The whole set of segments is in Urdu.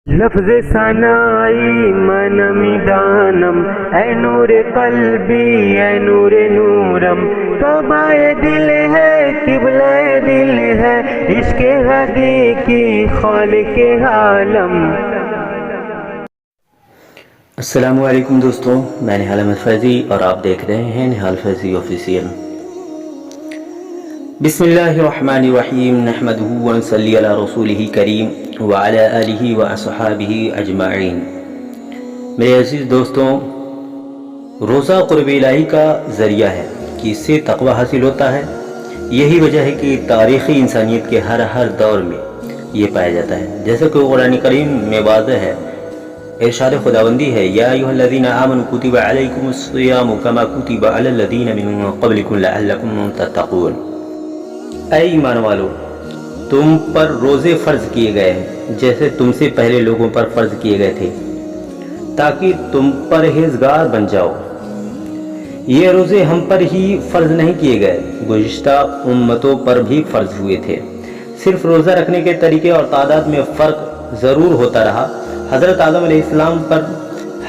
لفظ ثنائی من میدانم، اے نور قلبی اے نور نورم، توبہ دل ہے قبلہ دل ہے، عشق حقیقی خالق عالم۔ السلام علیکم دوستوں، میں نہال احمد فیضی اور آپ دیکھ رہے ہیں نہال فیضی آفیشیل۔ بسم اللہ الرحمن الرحیم، نحمدہ ونصلی علی رسولہ کریم وعلی آلہ واصحابہ اجمعین۔ میرے عزیز دوستوں، روزہ قرب الہی کا ذریعہ ہے کہ اس سے تقوی حاصل ہوتا ہے۔ یہی وجہ ہے کہ تاریخی انسانیت کے ہر دور میں یہ پایا جاتا ہے، جیسا کہ قرآن کریم میں واضح ہے، ارشاد خداوندی ہے، یا ایھا الذین آمنوا کتب علیکم الصیام کما کتب علی الذین من قبلکم لعلکم تتقون۔ اے ایمان والو، تم پر روزے فرض کیے گئے ہیں جیسے تم سے پہلے لوگوں پر فرض کیے گئے تھے، تاکہ تم پرہیزگار بن جاؤ۔ یہ روزے ہم پر ہی فرض نہیں کیے گئے، گزشتہ امتوں پر بھی فرض ہوئے تھے، صرف روزہ رکھنے کے طریقے اور تعداد میں فرق ضرور ہوتا رہا۔ حضرت آدم علیہ السلام پر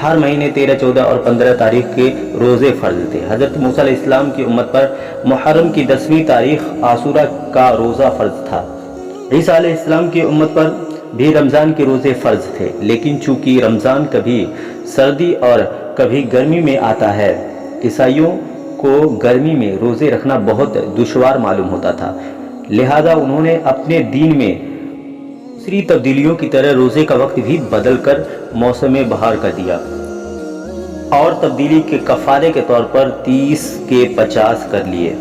ہر مہینے 13، 14 اور 15 تاریخ کے روزے فرض تھے۔ حضرت موسیٰ علیہ السلام کی امت پر محرم کی 10ویں تاریخ عاشورہ کا روزہ فرض تھا۔ عیسیٰ علیہ السلام کی امت پر بھی رمضان کے روزے فرض تھے، لیکن چونکہ رمضان کبھی سردی اور کبھی گرمی میں آتا ہے، عیسائیوں کو گرمی میں روزے رکھنا بہت دشوار معلوم ہوتا تھا، لہذا انہوں نے اپنے دین میں دوسری تبدیلیوں کی طرح روزے کا وقت بھی بدل کر موسم بہار کر دیا اور تبدیلی کے کفارے کے طور پر 30 کے 50 کر لیے۔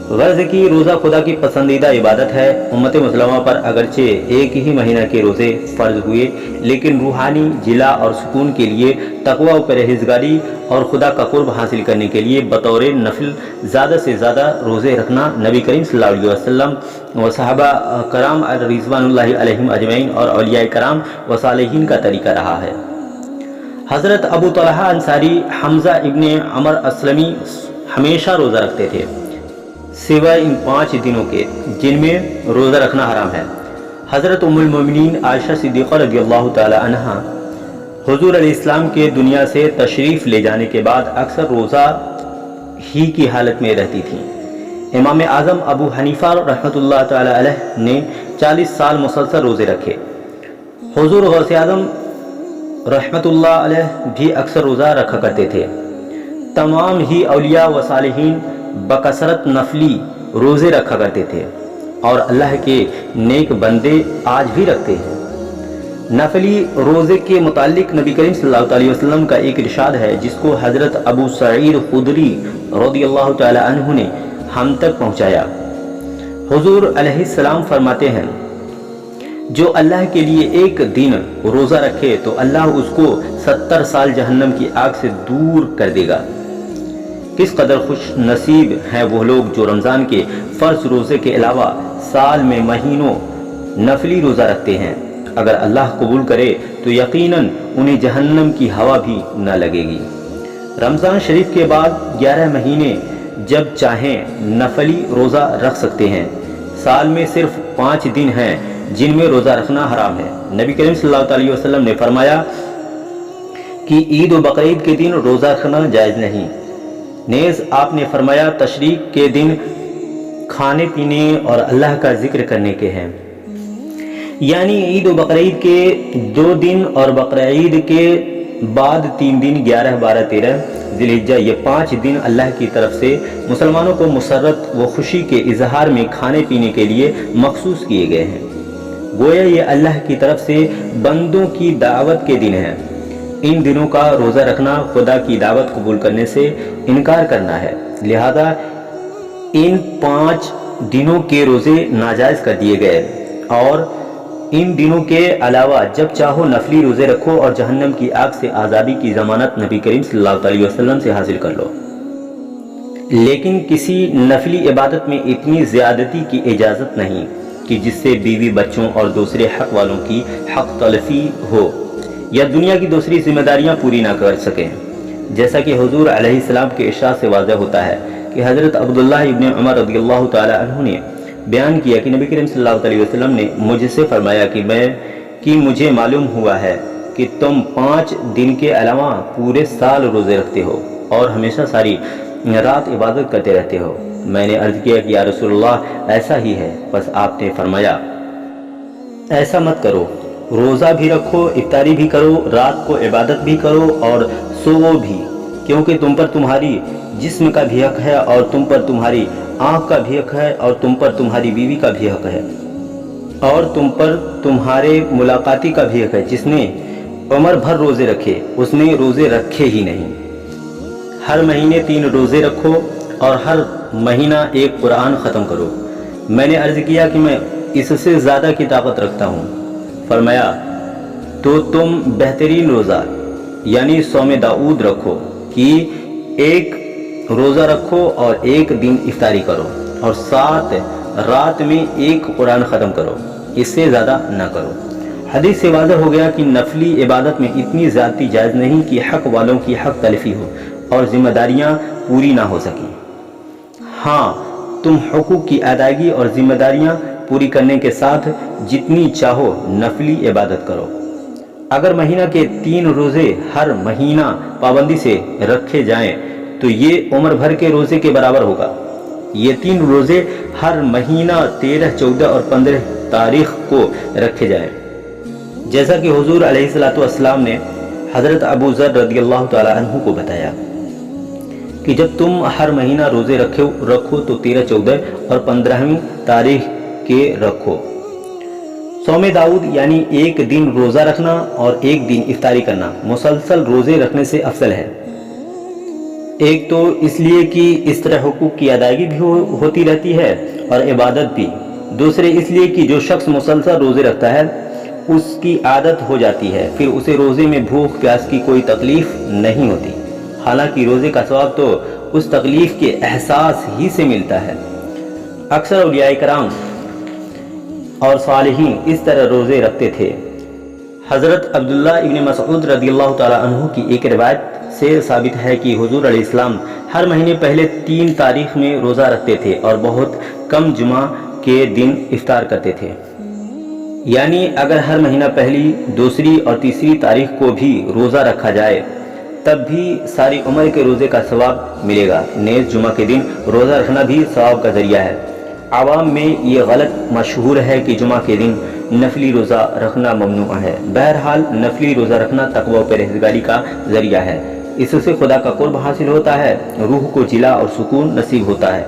غرض کی روزہ خدا کی پسندیدہ عبادت ہے۔ امت مسلمہ پر اگرچہ ایک ہی مہینہ کے روزے فرض ہوئے، لیکن روحانی جلا اور سکون کے لیے، تقوی و پرہیزگاری اور خدا کا قرب حاصل کرنے کے لیے بطور نفل زیادہ سے زیادہ روزے رکھنا نبی کریم صلی اللہ علیہ وسلم و صحابہ کرام رضوان اللہ علیہم اجمعین اور اولیاء کرام و صالحین کا طریقہ رہا ہے۔ حضرت ابو طلحہ انصاری، حمزہ ابن عمر اسلمی ہمیشہ روزہ رکھتے تھے، سوائے ان 5 دنوں کے جن میں روزہ رکھنا حرام ہے۔ حضرت ام المومنین عائشہ صدیقہ رضی اللہ تعالی عنہا حضور علیہ السلام کے دنیا سے تشریف لے جانے کے بعد اکثر روزہ ہی کی حالت میں رہتی تھیں۔ امام اعظم ابو حنیفہ رحمۃ اللہ تعالی علیہ نے 40 سال مسلسل روزے رکھے۔ حضور غوث اعظم رحمۃ اللہ علیہ بھی اکثر روزہ رکھا کرتے تھے۔ تمام ہی اولیاء و صالحین بکثرت نفلی روزے رکھا کرتے تھے، اور اللہ کے نیک بندے آج بھی رکھتے ہیں۔ نفلی روزے کے متعلق نبی کریم صلی اللہ علیہ وسلم کا ایک ارشاد ہے، جس کو حضرت ابو سعید خدری رضی اللہ تعالی عنہ نے ہم تک پہنچایا۔ حضور علیہ السلام فرماتے ہیں، جو اللہ کے لیے ایک دن روزہ رکھے تو اللہ اس کو 70 سال جہنم کی آگ سے دور کر دے گا۔ کس قدر خوش نصیب ہیں وہ لوگ جو رمضان کے فرض روزے کے علاوہ سال میں مہینوں نفلی روزہ رکھتے ہیں۔ اگر اللہ قبول کرے تو یقیناً انہیں جہنم کی ہوا بھی نہ لگے گی۔ رمضان شریف کے بعد 11 مہینے جب چاہیں نفلی روزہ رکھ سکتے ہیں۔ سال میں صرف 5 دن ہیں جن میں روزہ رکھنا حرام ہے۔ نبی کریم صلی اللہ علیہ وسلم نے فرمایا کہ عید و بقرعید کے دن روزہ رکھنا جائز نہیں۔ نیز آپ نے فرمایا تشریق کے دن کھانے پینے اور اللہ کا ذکر کرنے کے ہیں، یعنی عید و بقرعید کے 2 دن اور بقرعید کے بعد 3 دن 11، 12، 13 ذی الحجہ، یہ 5 دن اللہ کی طرف سے مسلمانوں کو مسرت و خوشی کے اظہار میں کھانے پینے کے لیے مخصوص کیے گئے ہیں۔ گویا یہ اللہ کی طرف سے بندوں کی دعوت کے دن ہیں۔ ان دنوں کا روزہ رکھنا خدا کی دعوت قبول کرنے سے انکار کرنا ہے، لہذا ان 5 دنوں کے روزے ناجائز کر دیے گئے، اور ان دنوں کے علاوہ جب چاہو نفلی روزے رکھو اور جہنم کی آگ سے آزادی کی ضمانت نبی کریم صلی اللہ علیہ وسلم سے حاصل کر لو۔ لیکن کسی نفلی عبادت میں اتنی زیادتی کی اجازت نہیں کہ جس سے بیوی، بچوں اور دوسرے حق والوں کی حق تلفی ہو یا دنیا کی دوسری ذمہ داریاں پوری نہ کر سکیں، جیسا کہ حضور علیہ السلام کے ارشاد سے واضح ہوتا ہے کہ حضرت عبداللہ ابن عمر رضی اللہ تعالی عنہ نے بیان کیا کہ نبی کریم صلی اللہ علیہ وسلم نے مجھ سے فرمایا کہ مجھے معلوم ہوا ہے کہ تم 5 دن کے علاوہ پورے سال روزے رکھتے ہو اور ہمیشہ ساری رات عبادت کرتے رہتے ہو۔ میں نے عرض کیا کہ یا رسول اللہ ایسا ہی ہے۔ بس آپ نے فرمایا ایسا مت کرو، روزہ بھی رکھو، افطاری بھی کرو، رات کو عبادت بھی کرو اور سوو بھی، کیونکہ تم پر تمہاری جسم کا بھی حق ہے اور تم پر تمہاری آنکھ کا بھی حق ہے اور تم پر تمہاری بیوی کا بھی حق ہے اور تم پر تمہارے ملاقاتی کا بھی حق ہے۔ جس نے عمر بھر روزے رکھے اس نے روزے رکھے ہی نہیں۔ ہر مہینے 3 روزے رکھو اور ہر مہینہ ایک قرآن ختم کرو۔ میں نے عرض کیا کہ میں اس سے زیادہ کی طاقت رکھتا ہوں۔ فرمایا تو تم بہترین روزہ یعنی صوم داؤد رکھو کہ ایک روزہ رکھو اور ایک دن افطاری کرو اور 7 رات میں ایک قرآن ختم کرو، اس سے زیادہ نہ کرو۔ حدیث سے واضح ہو گیا کہ نفلی عبادت میں اتنی زیادتی جائز نہیں کہ حق والوں کی حق تلفی ہو اور ذمہ داریاں پوری نہ ہو سکیں۔ ہاں، تم حقوق کی ادائیگی اور ذمہ داریاں پوری کرنے کے ساتھ جتنی چاہو نفلی عبادت کرو۔ اگر مہینہ کے 3 روزے ہر مہینہ پابندی سے رکھے جائیں تو یہ عمر بھر کے روزے کے برابر ہوگا۔ یہ 3 روزے ہر مہینہ 13، 14 اور 15 تاریخ کو رکھے جائیں، جیسا کہ حضور علیہ السلام نے حضرت ابو ذر رضی اللہ تعالی عنہ کو بتایا کہ جب تم ہر مہینہ روزے رکھو تو 13، 14 اور 15ویں تاریخ کے رکھو۔ صوم داؤد یعنی ایک دن روزہ رکھنا اور ایک دن افطاری کرنا مسلسل روزے رکھنے سے افضل ہے۔ ایک تو اس لیے کہ اس طرح حقوق کی ادائیگی بھی ہوتی رہتی ہے اور عبادت بھی۔ دوسرے اس لیے کہ جو شخص مسلسل روزے رکھتا ہے اس کی عادت ہو جاتی ہے، پھر اسے روزے میں بھوک پیاس کی کوئی تکلیف نہیں ہوتی، حالانکہ روزے کا ثواب تو اس تکلیف کے احساس ہی سے ملتا ہے۔ اکثر اولیاء کرام اور صالحین اس طرح روزے رکھتے تھے۔ حضرت عبداللہ ابن مسعود رضی اللہ تعالی عنہ کی ایک روایت سے ثابت ہے کہ حضور علیہ السلام ہر مہینے پہلے 3 تاریخ میں روزہ رکھتے تھے اور بہت کم جمعہ کے دن افطار کرتے تھے۔ یعنی اگر ہر مہینہ پہلی، دوسری اور تیسری تاریخ کو بھی روزہ رکھا جائے تب بھی ساری عمر کے روزے کا ثواب ملے گا۔ نیز جمعہ کے دن روزہ رکھنا بھی ثواب کا ذریعہ ہے۔ عوام میں یہ غلط مشہور ہے کہ جمعہ کے دن نفلی روزہ رکھنا ممنوع ہے۔ بہرحال نفلی روزہ رکھنا تقوی و پرہیزگاری کا ذریعہ ہے، اس سے خدا کا قرب حاصل ہوتا ہے، روح کو جلا اور سکون نصیب ہوتا ہے،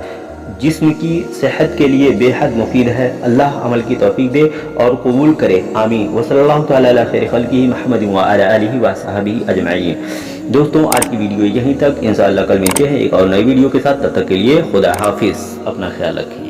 جسم کی صحت کے لیے بے حد مفید ہے۔ اللہ عمل کی توفیق دے اور قبول کرے، آمین۔ وصلی اللہ تعالی علی خیر خلقہ محمد وعلی آلہ وصحبہ اجمعین۔ دوستوں، آج کی ویڈیو یہیں تک، انشاءاللہ کل ملتے ہیں ایک اور نئی ویڈیو کے ساتھ، تب تک کے لیے خدا حافظ، اپنا خیال رکھیں۔